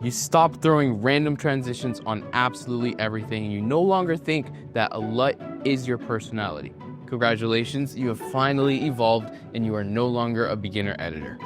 You stop throwing random transitions on absolutely everything, and you no longer think that a LUT is your personality. Congratulations, you have finally evolved and you are no longer a beginner editor.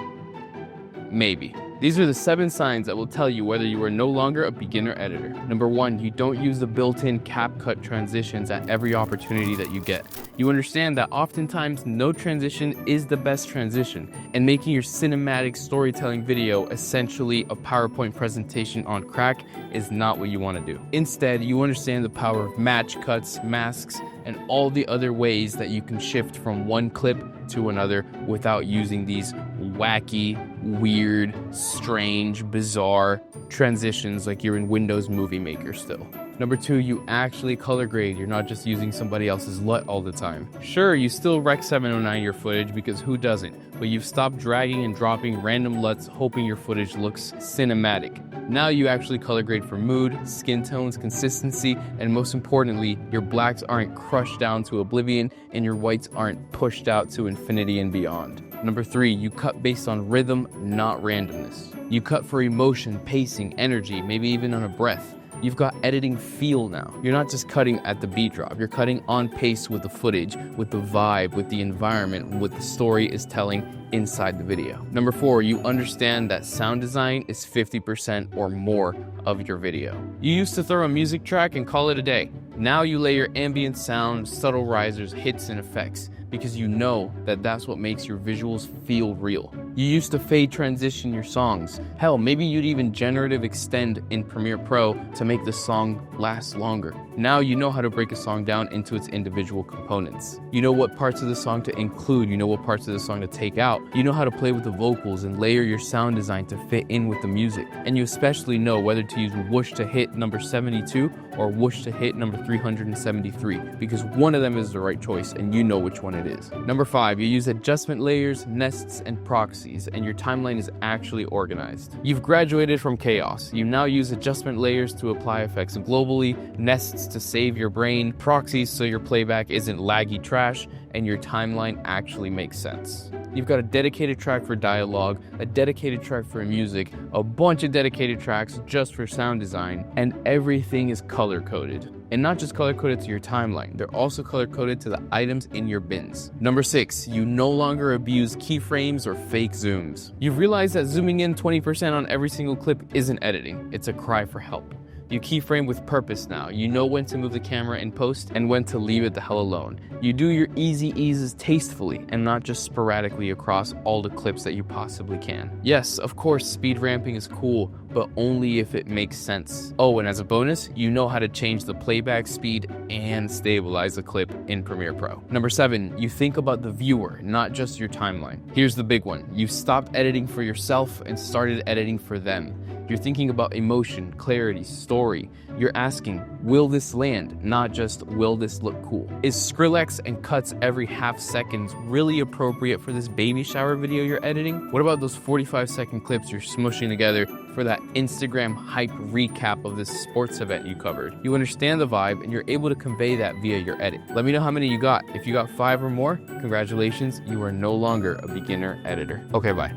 Maybe. These are the 7 signs that will tell you whether you are no longer a beginner editor. Number 1, you don't use the built-in CapCut transitions at every opportunity that you get. You understand that oftentimes no transition is the best transition, and making your cinematic storytelling video essentially a PowerPoint presentation on crack is not what you want to do. Instead, you understand the power of match cuts, masks, and all the other ways that you can shift from one clip to another without using these wacky, weird, strange, bizarre transitions like you're in Windows Movie Maker still. Number 2, you actually color grade. You're not just using somebody else's LUT all the time. Sure, you still Rec 709 your footage because who doesn't? But you've stopped dragging and dropping random LUTs hoping your footage looks cinematic. Now you actually color grade for mood, skin tones, consistency, and most importantly, your blacks aren't crushed down to oblivion and your whites aren't pushed out to infinity and beyond. Number 3, you cut based on rhythm, not randomness. You cut for emotion, pacing, energy, maybe even on a breath. You've got editing feel now. You're not just cutting at the beat drop. You're cutting on pace with the footage, with the vibe, with the environment, what the story is telling inside the video. Number 4, you understand that sound design is 50% or more of your video. You used to throw a music track and call it a day. Now you layer ambient sound, subtle risers, hits, and effects because you know that that's what makes your visuals feel real. You used to fade transition your songs. Hell, maybe you'd even generative extend in Premiere Pro to make the song last longer. Now you know how to break a song down into its individual components. You know what parts of the song to include, you know what parts of the song to take out. You know how to play with the vocals and layer your sound design to fit in with the music. And you especially know whether to use whoosh to hit number 72 or whoosh to hit number 373 because one of them is the right choice and you know which one it is. Number 5, you use adjustment layers, nests, and proxies, and your timeline is actually organized. You've graduated from chaos. You now use adjustment layers to apply effects globally, nests to save your brain, proxies so your playback isn't laggy trash, and your timeline actually makes sense. You've got a dedicated track for dialogue, a dedicated track for music, a bunch of dedicated tracks just for sound design, and everything is color-coded. And not just color-coded to your timeline, they're also color-coded to the items in your bins. Number 6, you no longer abuse keyframes or fake zooms. You've realized that zooming in 20% on every single clip isn't editing, it's a cry for help. You keyframe with purpose now. You know when to move the camera in post and when to leave it the hell alone. You do your easy eases tastefully and not just sporadically across all the clips that you possibly can. Yes, of course, speed ramping is cool, but only if it makes sense. Oh, and as a bonus, you know how to change the playback speed and stabilize the clip in Premiere Pro. Number 7, you think about the viewer, not just your timeline. Here's the big one. You stopped editing for yourself and started editing for them. You're thinking about emotion, clarity, story. You're asking, will this land? Not just, will this look cool? Is Skrillex and cuts every half second really appropriate for this baby shower video you're editing? What about those 45-second clips you're smushing together for that Instagram hype recap of this sports event you covered? You understand the vibe and you're able to convey that via your edit. Let me know how many you got. If you got 5 or more, congratulations, you are no longer a beginner editor. Okay, bye.